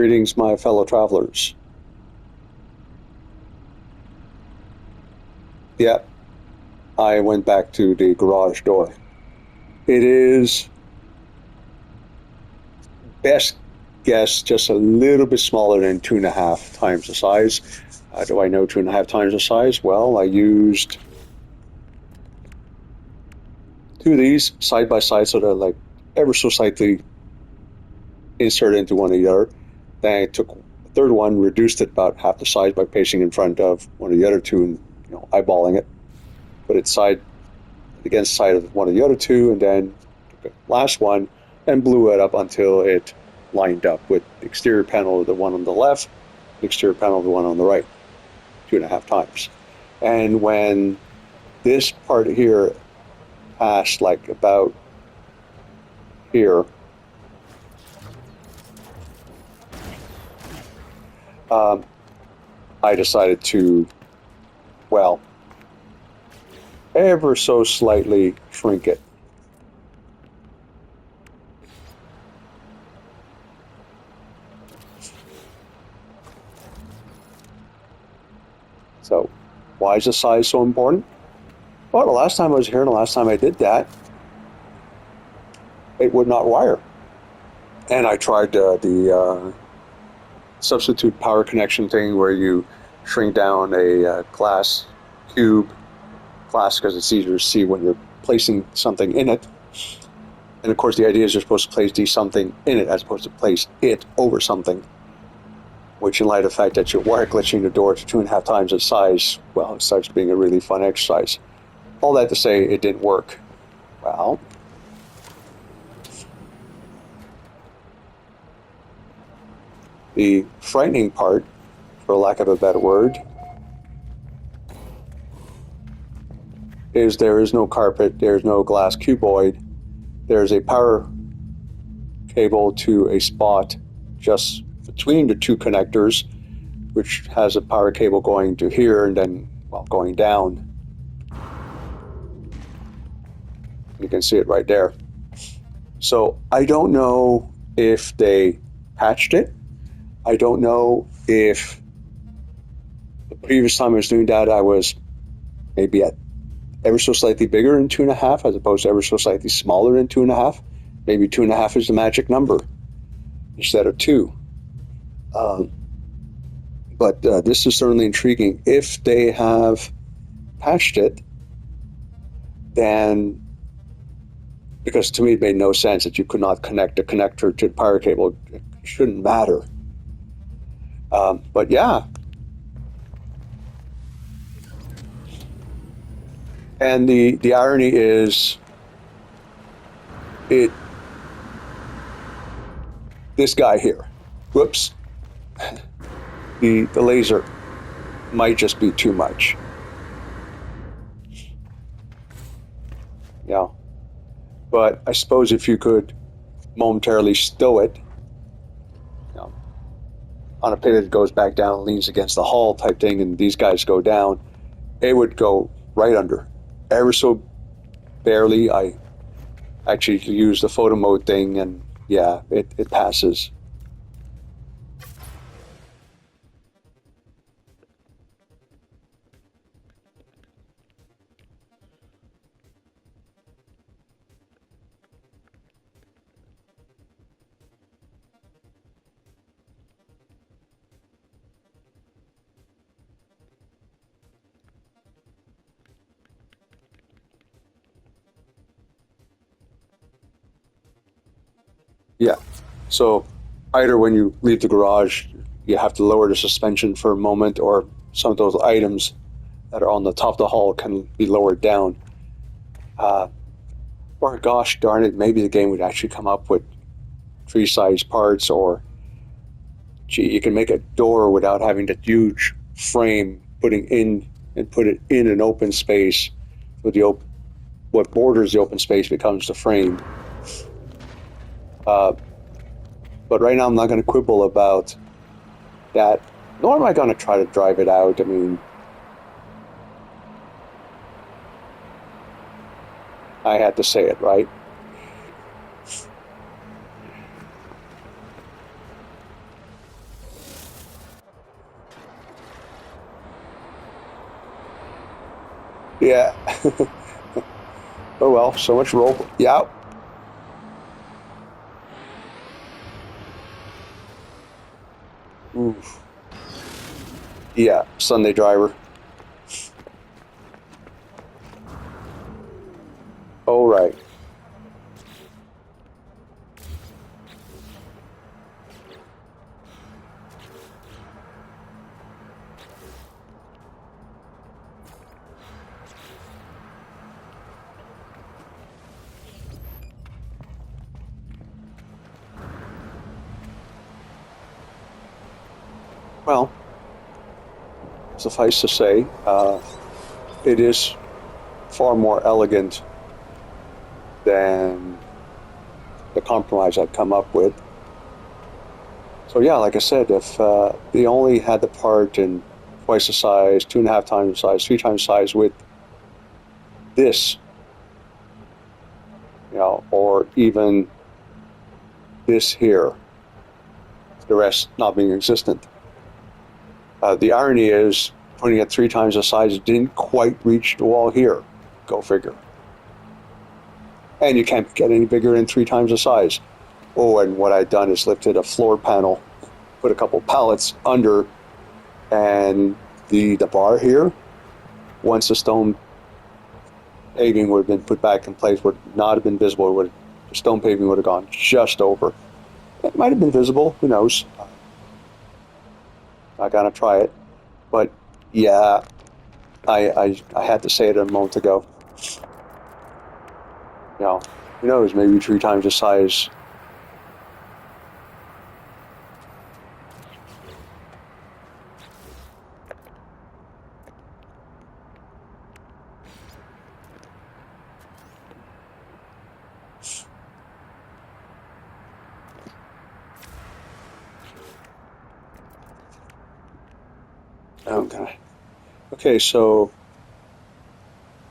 Greetings, my fellow travelers. Yeah, I went back to the garage door. It is, best guess, just a little bit smaller than 2.5 times the size. How do I know 2.5 times the size? Well, I used two of these side by side, so they're like ever so slightly inserted into one of the other. Then I took a third one, reduced it about half the size by placing in front of one of the other two and eyeballing it. Put it side against side of one of the other two, and then took the last one and blew it up until it lined up with the exterior panel of the one on the left, the exterior panel of the one on the right, 2.5 times. And when this part here passed like about here, I decided to, well, ever so slightly shrink it. So, why is the size so important? Well, the last time I was here and the last time I did that, it would not wire. And I tried the substitute power connection thing where you shrink down a glass cube, glass because it's easier to see when you're placing something in it. And of course the idea is you're supposed to place something in it as opposed to place it over something, which in light of the fact that you're wire glitching the door to 2.5 times its size, well, it starts being a really fun exercise. All that to say, it didn't work. Well, the frightening part, for lack of a better word, is there is no carpet, there's no glass cuboid, there's a power cable to a spot just between the two connectors, which has a power cable going to here and then, well, going down. You can see it right there. So I don't know if they patched it. I don't know if the previous time I was doing that, I was maybe at ever so slightly bigger than 2.5 as opposed to ever so slightly smaller than 2.5. Maybe 2.5 is the magic number instead of 2. But this is certainly intriguing. If they have patched it, then, because to me it made no sense that you could not connect a connector to the power cable. It shouldn't matter. But yeah. And the irony is, this guy here, whoops, the laser might just be too much. Yeah. But I suppose if you could momentarily stow it, on a pivot that goes back down, leans against the hull type thing, and these guys go down, it would go right under. Ever so barely. I actually used the photo mode thing, and yeah, it passes. Yeah, so either when you leave the garage, you have to lower the suspension for a moment, or some of those items that are on the top of the hull can be lowered down. Or gosh darn it, maybe the game would actually come up with tree-size parts, or gee, you can make a door without having that huge frame put it in an open space. With what borders the open space becomes the frame. But right now I'm not going to quibble about that, nor am I going to try to drive it out. I mean, I had to say it, right? Yeah. Oh well, so much roll. Yeah. Oof. Yeah, Sunday driver. All right. Well, suffice to say, it is far more elegant than the compromise I'd come up with. So yeah, like I said, if they only had the part in twice the size, 2.5 times the size, 3 times the size with this, or even this here, the rest not being existent. The irony is, putting it 3 times the size didn't quite reach the wall here. Go figure. And you can't get any bigger than 3 times the size. Oh, and what I'd done is lifted a floor panel, put a couple pallets under, and the bar here, once the stone paving would have been put back in place, would not have been visible. The stone paving would have gone just over. It might have been visible. Who knows? Not gonna try it. But yeah, I had to say it a moment ago. Who knows? Maybe 3 times the size. Okay. Okay, so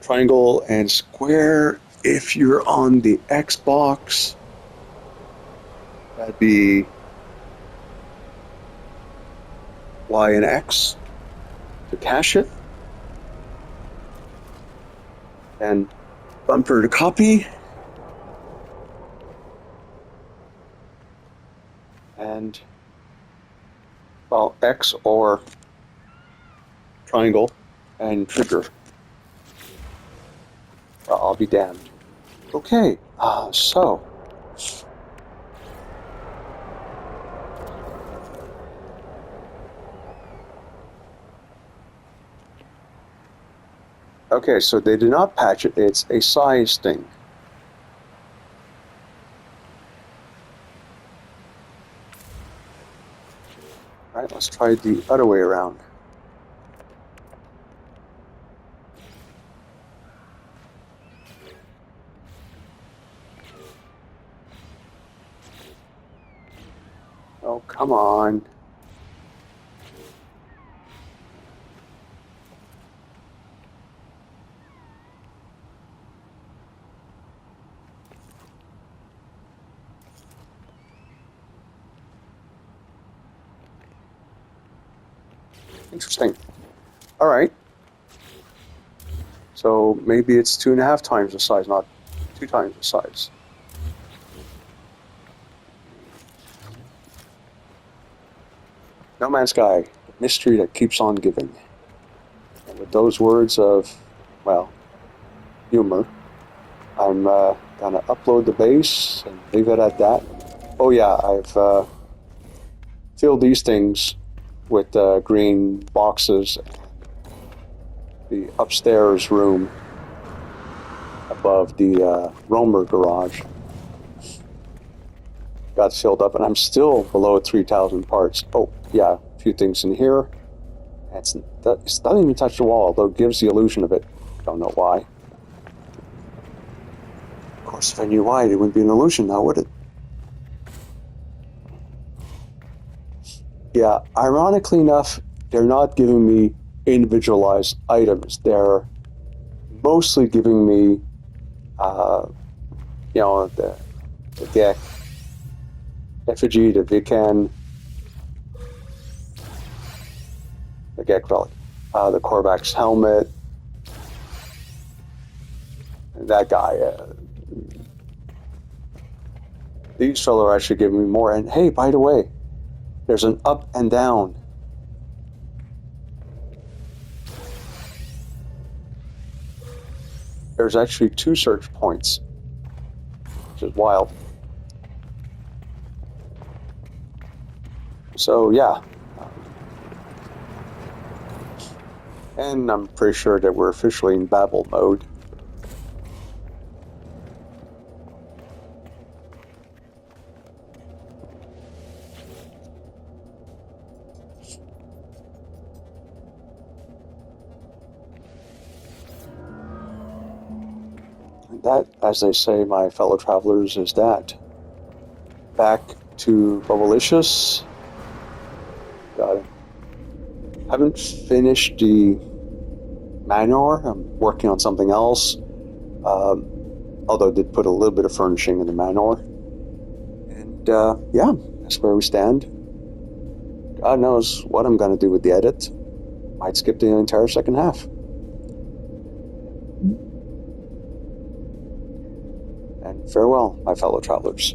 triangle and square. If you're on the Xbox, that'd be Y and X to cache it, and bumper to copy, and well, X or triangle and trigger. Well, I'll be damned. Okay, so okay, so they did not patch it. It's a size thing. All right, let's try the other way around. Oh, come on. Interesting. All right. So maybe it's 2.5 times the size, not 2 times the size. No Man's Sky, the mystery that keeps on giving. And with those words of, well, humor, I'm gonna upload the base and leave it at that. Oh yeah, I've filled these things with green boxes. The upstairs room above the roamer garage got filled up, and I'm still below 3,000 parts. Oh yeah, a few things in here. It doesn't even touch the wall, though it gives the illusion of it. Don't know why. Of course, if I knew why, it wouldn't be an illusion now, would it? Yeah, ironically enough, they're not giving me individualized items. They're mostly giving me, the Gek effigy, the Vikan, the Gek relic, the Korvax helmet, that guy. These fellow are actually giving me more. And hey, by the way, there's an up and down. There's actually 2 search points, which is wild. So yeah. And I'm pretty sure that we're officially in Babel mode. That, as they say, my fellow travelers, is that. Back to Bubblicious. Got it. Haven't finished the manor. I'm working on something else. Although I did put a little bit of furnishing in the manor. And yeah, that's where we stand. God knows what I'm going to do with the edit. Might skip the entire second half. And farewell, my fellow travelers.